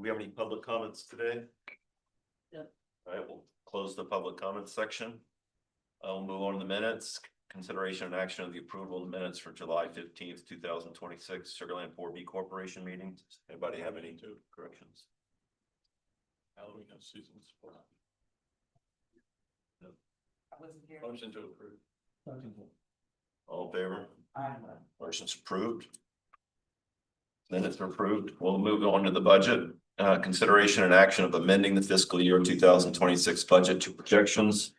we have any public comments today? Yep. All right, we'll close the public comments section. We'll move on to the minutes. Consideration and action of the approval of the minutes for July 15th, 2026, SL4B Corporation meeting. Anybody have any corrections? Halloween of Susan's. I wasn't here. Motion to approve. All in favor? Motion's approved. Minutes are approved. We'll move on to the budget. Consideration and action of amending the fiscal year 2026 budget to projections.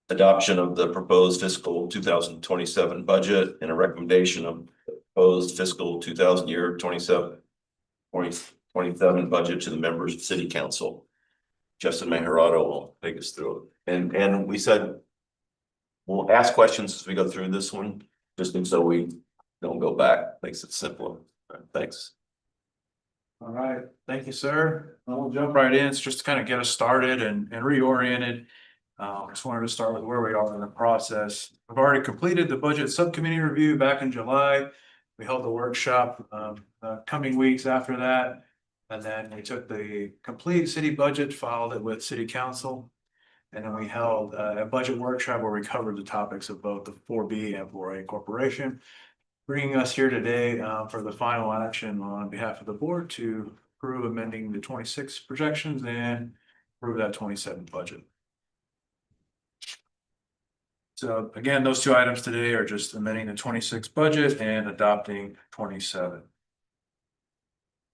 Adoption of the proposed fiscal 2027 budget and a recommendation of the proposed fiscal 2027 budget to the members of City Council. Justin Maharato will take us through it. And we said we'll ask questions as we go through this one, just so we don't go back. Makes it simpler. All right, thanks. All right, thank you, sir. We'll jump right in. It's just to kind of get us started and reoriented. Just wanted to start with where we are in the process. We've already completed the budget subcommittee review back in July. We held the workshop coming weeks after that. And then we took the complete city budget, filed it with City Council. And then we held a budget workshop where we covered the topics of both the 4B and 4A Corporation. Bringing us here today for the final action on behalf of the board to approve amending the 26 projections and approve that 27 budget. So again, those two items today are just amending the 26 budget and adopting 27.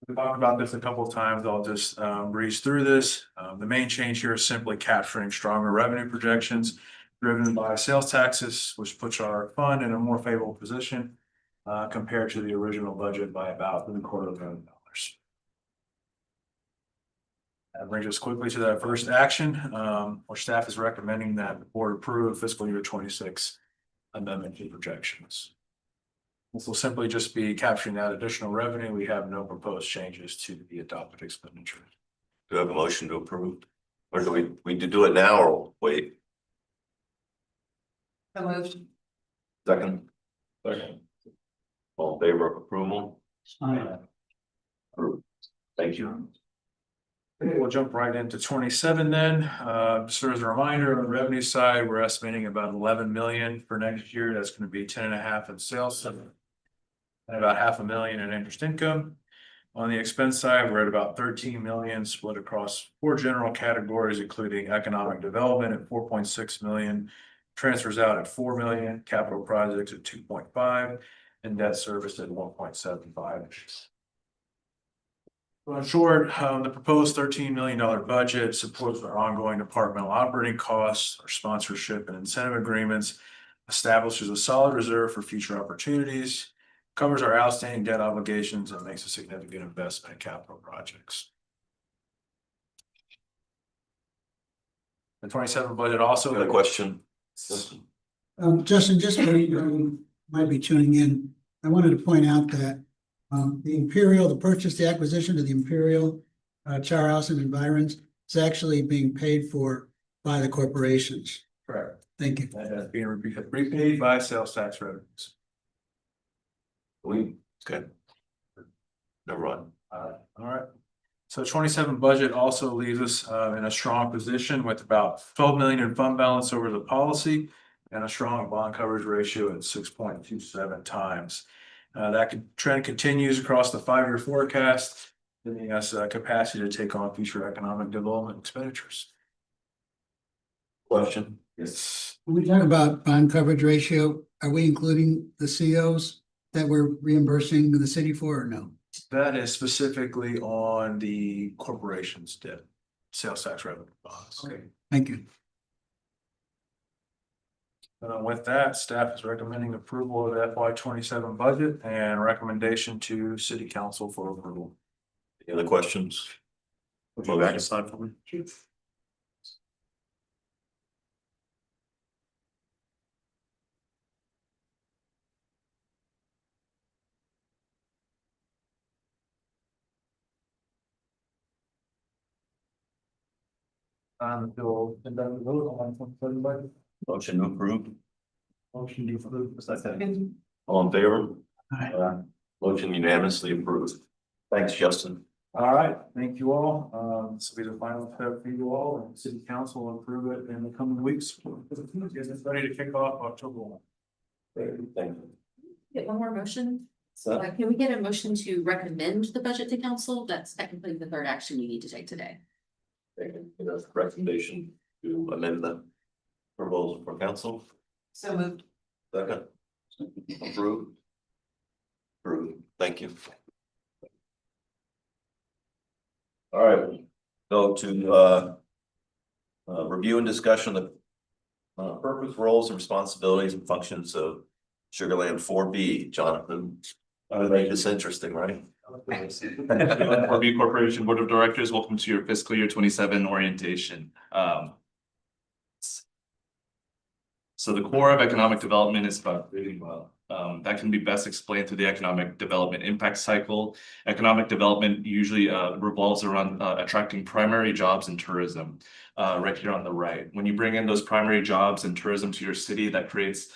We talked about this a couple of times. I'll just breeze through this. The main change here is simply capturing stronger revenue projections driven by sales taxes, which puts our fund in a more favorable position compared to the original budget by about $250 million. That brings us quickly to that first action, where staff is recommending that the board approve fiscal year 26 amendment to projections. This will simply just be capturing that additional revenue. We have no proposed changes to the adopted expenditure. Do we have a motion to approve? Or do we do it now or wait? So moved. Second? Second. All in favor of approval? Approved. Thank you. Okay, we'll jump right into 27 then. Just as a reminder, on the revenue side, we're estimating about 11 million for next year. That's going to be 10.5 in sales and about $500,000 in interest income. On the expense side, we're at about 13 million split across 4 general categories, including economic development at 4.6 million, transfers out at 4 million, capital projects at 2.5, and debt service at 1.75. So in short, the proposed $13 million budget supports our ongoing departmental operating costs, our sponsorship and incentive agreements, establishes a solid reserve for future opportunities, covers our outstanding debt obligations, and makes a significant investment in capital projects. The 27 budget also. Got a question? Justin, just for you might be tuning in, I wanted to point out that the acquisition of the Imperial Char House and Environs is actually being paid for by the corporations. Correct. Thank you. That is being repaid by sales tax revenues. Okay. Never mind. All right. So 27 budget also leaves us in a strong position with about 12 million in fund balance over the policy and a strong bond coverage ratio at 6.27 times. That trend continues across the 5-year forecast, giving us capacity to take on future economic development expenditures. Question? Yes. When we talk about bond coverage ratio, are we including the COs that we're reimbursing the city for or no? That is specifically on the corporation's debt, sales tax revenue bonds. Okay, thank you. With that, staff is recommending approval of the FY27 budget and recommendation to City Council for approval. Any other questions? Move back a slide for me. Bill, conduct the vote on 27 budget. Motion to approve. Motion to approve. Second. All in favor? Aye. Motion unanimously approved. Thanks, Justin. All right, thank you all. This will be the final step for you all, and city council will approve it in the coming weeks. It's ready to kick off October 1. Thank you. Get one more motion. So, Can we get a motion to recommend the budget to council? That's technically the third action you need to take today. recommendation to amend the proposal for council. So moved. Second. Approved. Approved. Thank you. All right, go to review and discussion of the purpose, roles, and responsibilities and functions of Sugarland 4B. Jonathan, I would make this interesting, right? SL4B Corporation Board of Directors, welcome to your fiscal year 27 orientation. So the core of economic development is about creating wealth. That can be best explained through the economic development impact cycle. Economic development usually revolves around attracting primary jobs in tourism, right here on the right. When you bring in those primary jobs and tourism to your city, that creates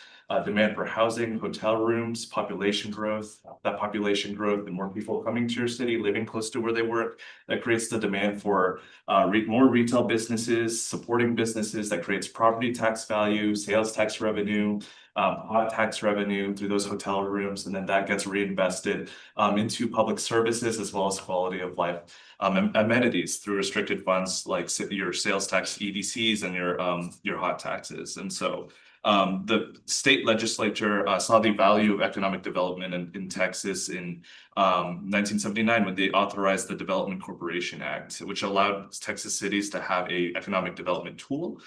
demand for housing, hotel rooms, population growth. That population growth and more people coming to your city, living close to where they work, that creates the demand for more retail businesses, supporting businesses, that creates property tax value, sales tax revenue, hot tax revenue through those hotel rooms, and then that gets reinvested into public services as well as quality of life amenities through restricted funds like your sales tax EDCs and your hot taxes. And so the state legislature saw the value of economic development in Texas in 1979 when they authorized the Development Corporation Act, which allowed Texas cities to have a economic development tool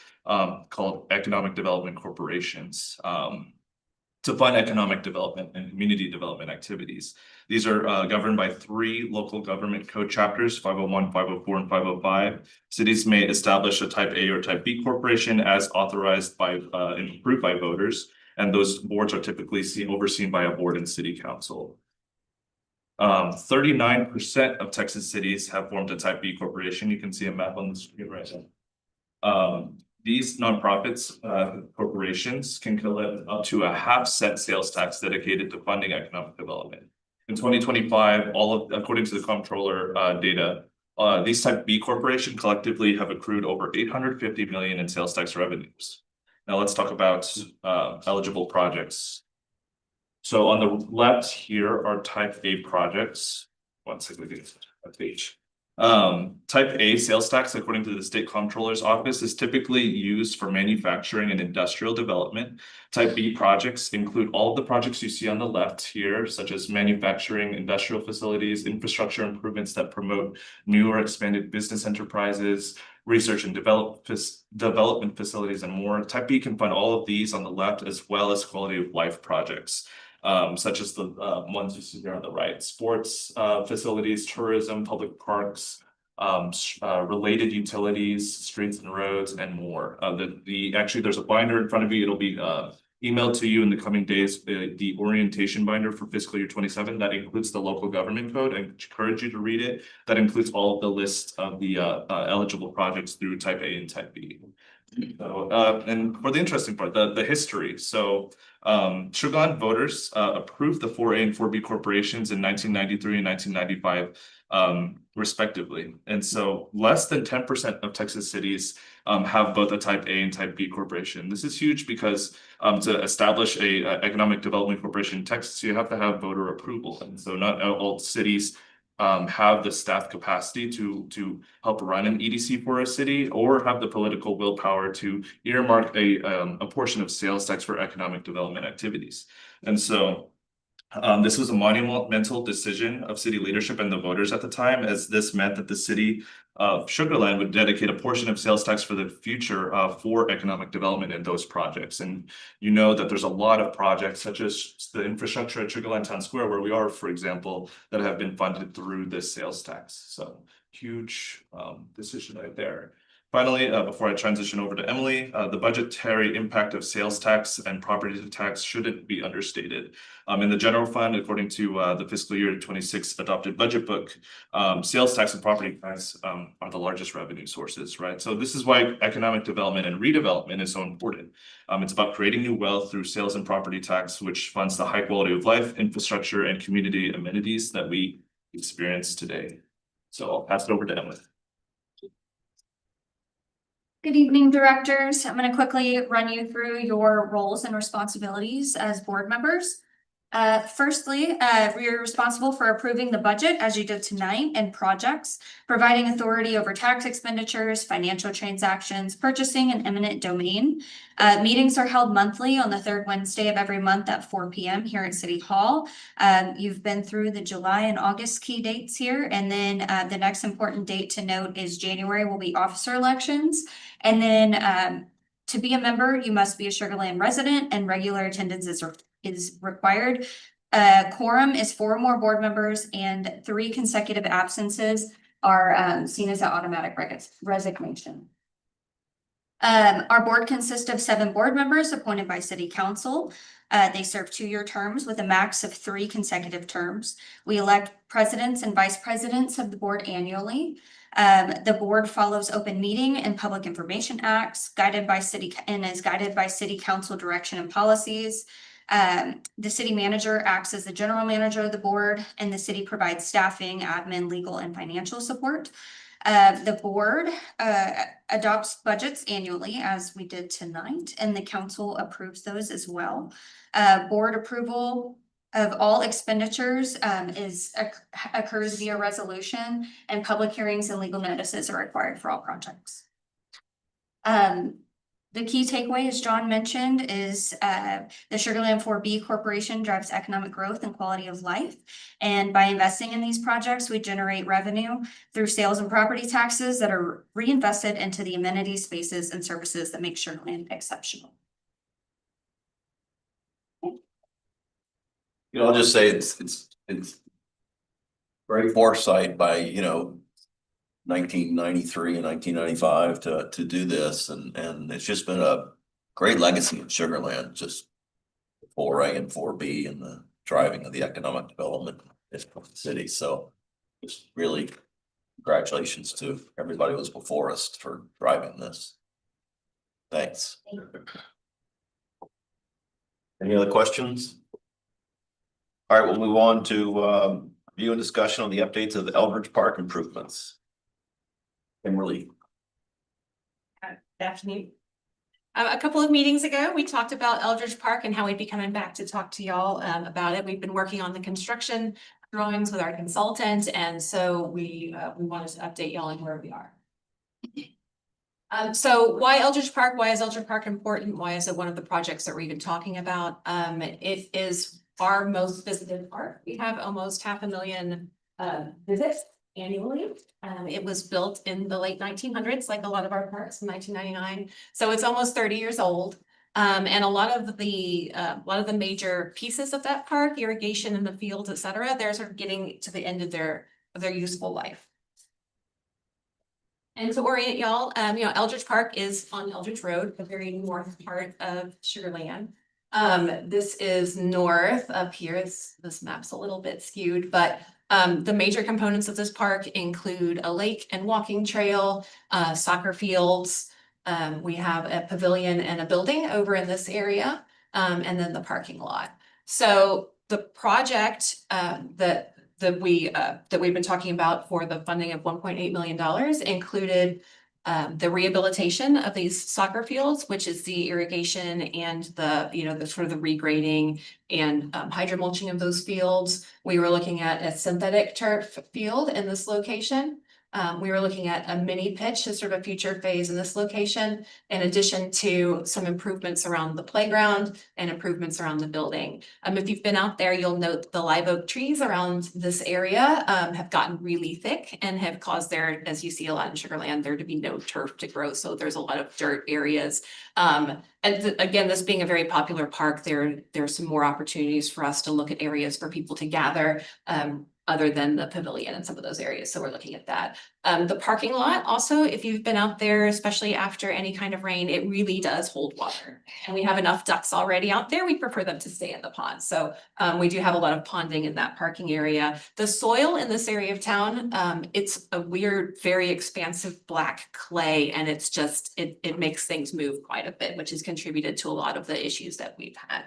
called economic development corporations to fund economic development and community development activities. These are governed by 3 local government code chapters, 501, 504, and 505. Cities may establish a type A or type B corporation as authorized by and approved by voters, and those boards are typically overseen by a board and city council. 39% of Texas cities have formed a type B corporation. You can see a map on the screen right now. These nonprofits, corporations can collect up to a half-cent sales tax dedicated to funding economic development. In 2025, according to the comptroller data, these type B corporations collectively have accrued over 850 million in sales tax revenues. Now let's talk about eligible projects. So on the left here are type A projects. One second, page. Type A sales tax, according to the state comptroller's office, is typically used for manufacturing and industrial development. Type B projects include all of the projects you see on the left here, such as manufacturing, industrial facilities, infrastructure improvements that promote new or expanded business enterprises, research and development facilities, and more. Type B can fund all of these on the left, as well as quality of life projects. Such as the ones you see here on the right, sports facilities, tourism, public parks, related utilities, streets and roads, and more. Actually, there's a binder in front of you. It'll be emailed to you in the coming days, the orientation binder for fiscal year 27. That includes the local government code. I encourage you to read it. That includes all of the list of the eligible projects through type A and type B. So, and for the interesting part, the history. So Sugarland voters approved the 4A and 4B corporations in 1993 and 1995 respectively. And so less than 10% of Texas cities have both a type A and type B corporation. This is huge because to establish a economic development corporation in Texas, you have to have voter approval. And so not all cities have the staff capacity to help run an EDC for a city, or have the political willpower to earmark a portion of sales tax for economic development activities. And so this was a monumental decision of city leadership and the voters at the time, as this meant that the city of Sugarland would dedicate a portion of sales tax for the future for economic development in those projects. And you know that there's a lot of projects, such as the infrastructure at Sugarland Town Square, where we are, for example, that have been funded through this sales tax. So huge decision right there. Finally, before I transition over to Emily, the budgetary impact of sales tax and property tax shouldn't be understated. In the general fund, according to the fiscal year 26 adopted budget book, sales tax and property tax are the largest revenue sources, right? So this is why economic development and redevelopment is so important. It's about creating new wealth through sales and property tax, which funds the high quality of life, infrastructure, and community amenities that we experience today. So I'll pass it over to Emily. Good evening, directors. I'm going to quickly run you through your roles and responsibilities as board members. Firstly, we're responsible for approving the budget as you did tonight and projects, providing authority over tax expenditures, financial transactions, purchasing and eminent domain. Meetings are held monthly on the third Wednesday of every month at 4 p.m. here at City Hall. You've been through the July and August key dates here, and then the next important date to note is January will be officer elections. And then to be a member, you must be a Sugar Land resident, and regular attendance is required. Quorum is 4 or more board members, and 3 consecutive absences are seen as an automatic resignation. Our board consists of 7 board members appointed by City Council. They serve 2-year terms with a max of 3 consecutive terms. We elect presidents and vice presidents of the board annually. The board follows open meeting and public information acts, is guided by City Council direction and policies. The city manager acts as the general manager of the board, and the city provides staffing, admin, legal, and financial support. The board adopts budgets annually, as we did tonight, and the council approves those as well. Board approval of all expenditures occurs via resolution, and public hearings and legal notices are required for all projects. The key takeaway, as John mentioned, is the Sugar Land 4B Corporation drives economic growth and quality of life. And by investing in these projects, we generate revenue through sales and property taxes that are reinvested into the amenities, spaces, and services that make Sugar Land exceptional. I'll just say it's great foresight by, 1993 and 1995 to do this, and it's just been a great legacy of Sugar Land, just 4A and 4B and the driving of the economic development of the city. So just really congratulations to everybody who was before us for driving this. Thanks. Any other questions? All right, we'll move on to review and discussion on the updates of the Eldridge Park improvements. Kimberly. Good afternoon. A couple of meetings ago, we talked about Eldridge Park and how we'd be coming back to talk to y'all about it. We've been working on the construction drawings with our consultant, and so we wanted to update y'all on where we are. So why Eldridge Park? Why is Eldridge Park important? Why is it one of the projects that we're even talking about? It is our most visited park. We have almost 500,000 visits annually. It was built in the late 1900s, like a lot of our parks, in 1999. So it's almost 30 years old. And a lot of the major pieces of that park, irrigation in the fields, etc., they're sort of getting to the end of their useful life. And to orient y'all, Eldridge Park is on Eldridge Road, the very north part of Sugar Land. This is north up here. This map's a little bit skewed, but the major components of this park include a lake and walking trail, soccer fields. We have a pavilion and a building over in this area, and then the parking lot. So the project that we've been talking about for the funding of $1.8 million included the rehabilitation of these soccer fields, which is the irrigation and the sort of the regrading and hydromulching of those fields. We were looking at a synthetic turf field in this location. We were looking at a mini pitch as sort of a future phase in this location, in addition to some improvements around the playground and improvements around the building. If you've been out there, you'll note the live oak trees around this area have gotten really thick and have caused there, as you see a lot in Sugar Land, there to be no turf to grow. So there's a lot of dirt areas. And again, this being a very popular park, there's some more opportunities for us to look at areas for people to gather, other than the pavilion and some of those areas. So we're looking at that. The parking lot also, if you've been out there, especially after any kind of rain, it really does hold water. And we have enough ducks already out there. We prefer them to stay in the pond. So we do have a lot of ponding in that parking area. The soil in this area of town, it's a weird, very expansive black clay, and it's just, it makes things move quite a bit, which has contributed to a lot of the issues that we've had.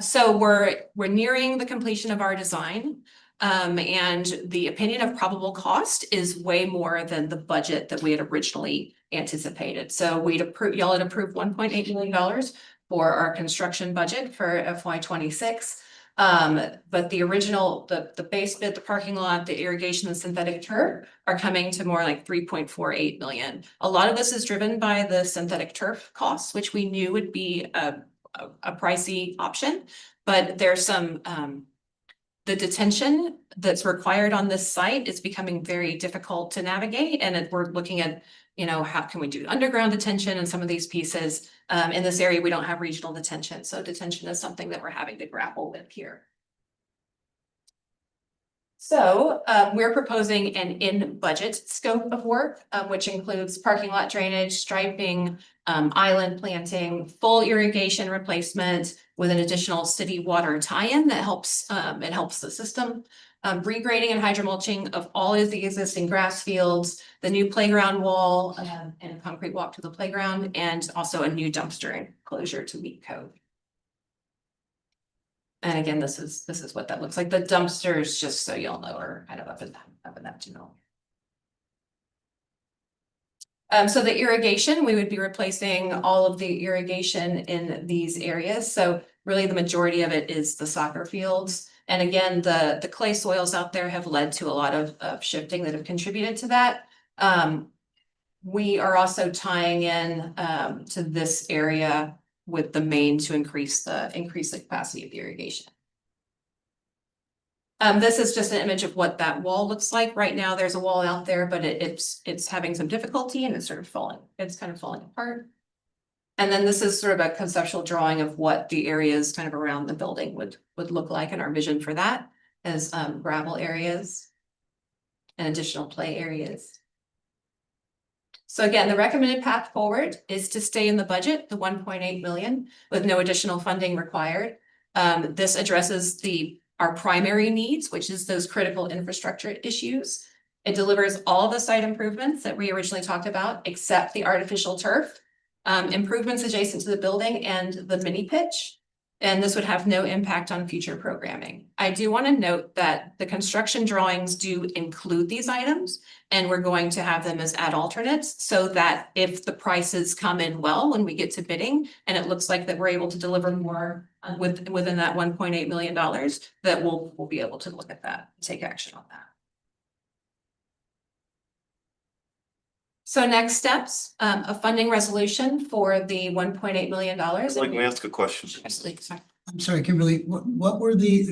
So we're nearing the completion of our design. And the opinion of probable cost is way more than the budget that we had originally anticipated. So y'all had approved $1.8 million for our construction budget for FY 26. But the original, the base bid, the parking lot, the irrigation, and synthetic turf are coming to more like 3.48 million. A lot of this is driven by the synthetic turf costs, which we knew would be a pricey option, but there's some, the detention that's required on this site is becoming very difficult to navigate, and we're looking at, how can we do underground detention and some of these pieces. In this area, we don't have regional detention, so detention is something that we're having to grapple with here. So we're proposing an in-budget scope of work, which includes parking lot drainage, striping, island planting, full irrigation replacement with an additional city water tie-in that helps, it helps the system. Regrading and hydromulching of all of the existing grass fields, the new playground wall, and a concrete walk to the playground, and also a new dumpster enclosure to meet code. And again, this is what that looks like. The dumpsters, just so y'all know, are kind of up in that tunnel. So the irrigation, we would be replacing all of the irrigation in these areas. So really the majority of it is the soccer fields. And again, the clay soils out there have led to a lot of shifting that have contributed to that. We are also tying in to this area with the main to increase the capacity of the irrigation. This is just an image of what that wall looks like. Right now, there's a wall out there, but it's having some difficulty and it's sort of falling. It's kind of falling apart. And then this is sort of a conceptual drawing of what the areas kind of around the building would look like, and our vision for that as gravel areas and additional play areas. So again, the recommended path forward is to stay in the budget, the 1.8 million, with no additional funding required. This addresses our primary needs, which is those critical infrastructure issues. It delivers all the site improvements that we originally talked about, except the artificial turf, improvements adjacent to the building and the mini pitch. And this would have no impact on future programming. I do want to note that the construction drawings do include these items, and we're going to have them as ad alternates so that if the prices come in well when we get to bidding, and it looks like that we're able to deliver more within that $1.8 million, that we'll be able to look at that and take action on that. So next steps, a funding resolution for the $1.8 million. Let me ask a question. Absolutely, sorry. I'm sorry, Kimberly, what were the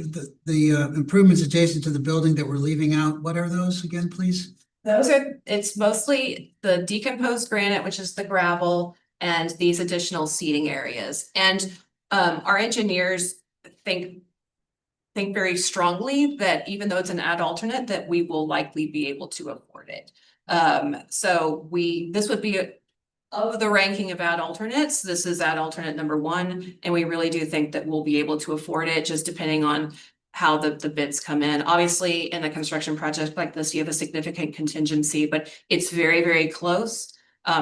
improvements adjacent to the building that we're leaving out? What are those again, please? It's mostly the decomposed granite, which is the gravel, and these additional seating areas. And our engineers think very strongly that even though it's an ad alternate, that we will likely be able to afford it. So this would be of the ranking of ad alternates. This is ad alternate number 1, and we really do think that we'll be able to afford it, just depending on how the bids come in. Obviously, in a construction project like this, you have a significant contingency, but it's very, very close.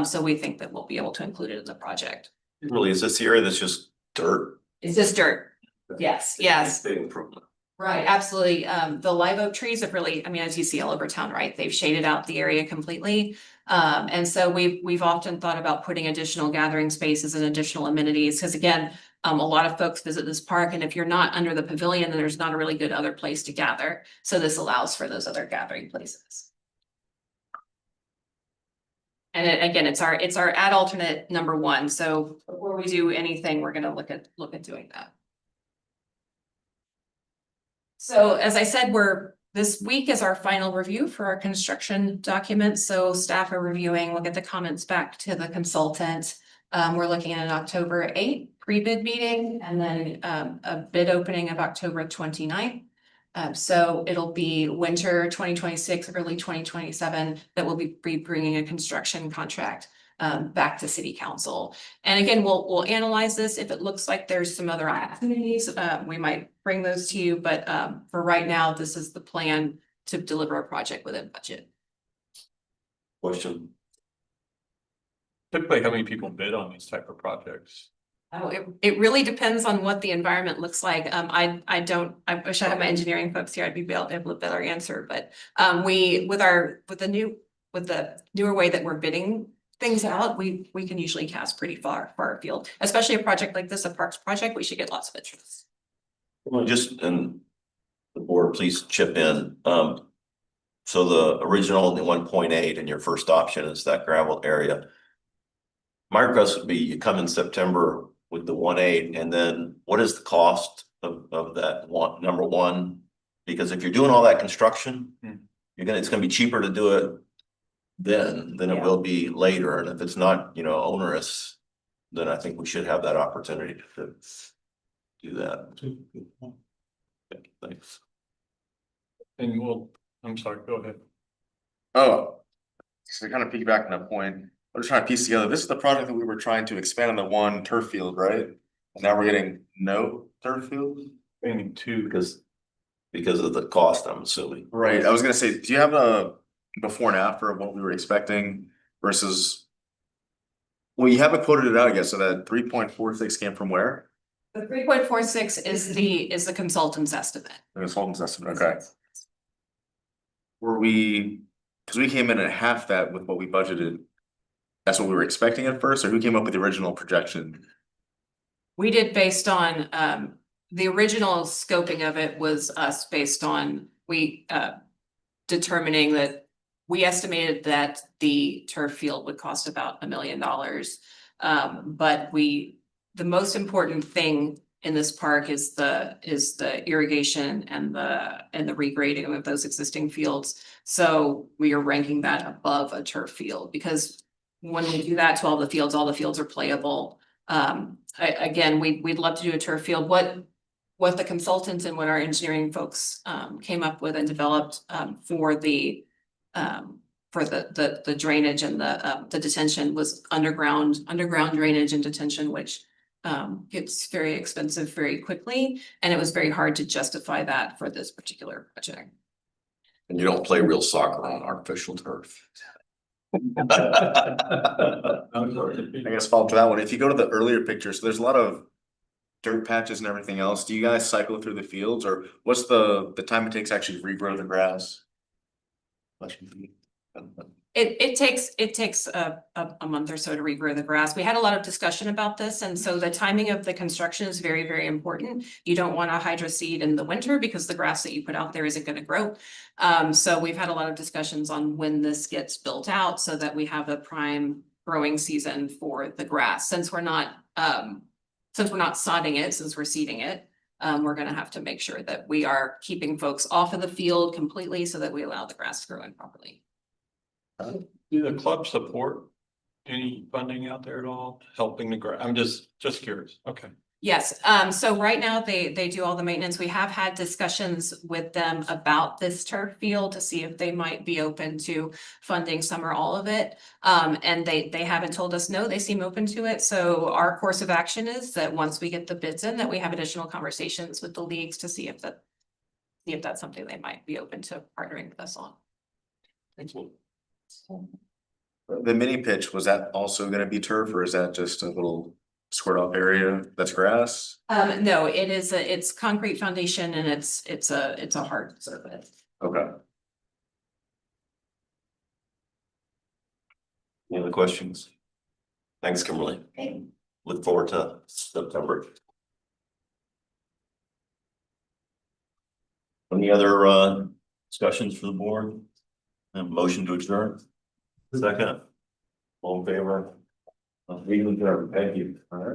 So we think that we'll be able to include it in the project. Really, is this the area that's just dirt? It's just dirt. Yes, yes. Big improvement. Right, absolutely. The live oak trees have really, I mean, as you see all over town, right? They've shaded out the area completely. And so we've often thought about putting additional gathering spaces and additional amenities, because again, a lot of folks visit this park, and if you're not under the pavilion, then there's not a really good other place to gather. So this allows for those other gathering places. And again, it's our ad alternate number 1. So before we do anything, we're going to look at doing that. So as I said, this week is our final review for our construction documents. So staff are reviewing, we'll get the comments back to the consultant. We're looking at an October 8th pre-bid meeting, and then a bid opening of October 29th. So it'll be winter 2026, early 2027 that we'll be bringing a construction contract back to City Council. And again, we'll analyze this. If it looks like there's some other opportunities, we might bring those to you. But for right now, this is the plan to deliver a project within budget. Question. Typically, how many people bid on these type of projects? Oh, it really depends on what the environment looks like. I wish I had my engineering folks here, I'd be able to better answer, but with the newer way that we're bidding things out, we can usually cast pretty far afield, especially a project like this, a parks project, we should get lots of interest. Well, just, and the board, please chip in. So the original, the 1.8 and your first option is that gravel area. My request would be you come in September with the 1.8, and then what is the cost of that one, number one? Because if you're doing all that construction, it's gonna be cheaper to do it then than it Yeah. will be later. And if it's not, onerous, then I think we should have that opportunity to do that. Okay, thanks. And I'm sorry, go ahead. Oh, so kind of piggyback on that point, I'm just trying to piece together, this is the project that we were trying to expand on the one turf field, right? And now we're getting no turf field? Ending two. Because of the cost, I'm assuming. Right, I was gonna say, do you have a before and after of what we were expecting versus? Well, you haven't quoted it out yet, so that 3.46 came from where? The 3.46 is the consultant's estimate. The consultant's estimate, okay. Were we, because we came in at half that with what we budgeted. That's what we were expecting at first, or who came up with the original projection? We did based on, the original scoping of it was us based on, determining that we estimated that the turf field would cost about $1 million. But the most important thing in this park is the irrigation and the regrading of those existing fields. So we are ranking that above a turf field, because when we do that to all the fields are playable. Again, we'd love to do a turf field. What the consultants and what our engineering folks came up with and developed for the drainage and the detention was underground drainage and detention, which gets very expensive very quickly, and it was very hard to justify that for this particular project. And you don't play real soccer on artificial turf. I guess follow up to that one, if you go to the earlier pictures, there's a lot of dirt patches and everything else. Do you guys cycle through the fields, or what's the time it takes to actually regrow the grass? It takes a month or so to regrow the grass. We had a lot of discussion about this, and so the timing of the construction is very, very important. You don't want to hydro seed in the winter because the grass that you put out there isn't going to grow. So we've had a lot of discussions on when this gets built out so that we have a prime growing season for the grass. Since we're not sodding it, since we're seeding it, we're going to have to make sure that we are keeping folks off of the field completely so that we allow the grass to grow in properly. Do the club support any funding out there at all, helping the ground? I'm just curious. Okay. Yes, so right now they do all the maintenance. We have had discussions with them about this turf field to see if they might be open to funding some or all of it. And they haven't told us no, they seem open to it. So our course of action is that once we get the bids in, that we have additional conversations with the leagues to see if that's something they might be open to partnering with us on. Thanks. The mini pitch, was that also gonna be turf, or is that just a little squared off area that's grass? No, it's concrete foundation and it's a hard surface. Okay. Any other questions? Thanks, Kimberly. Look forward to September. Any other discussions for the board? A motion to adjourn? Second. All in favor? Meeting adjourned. Thank you. All right.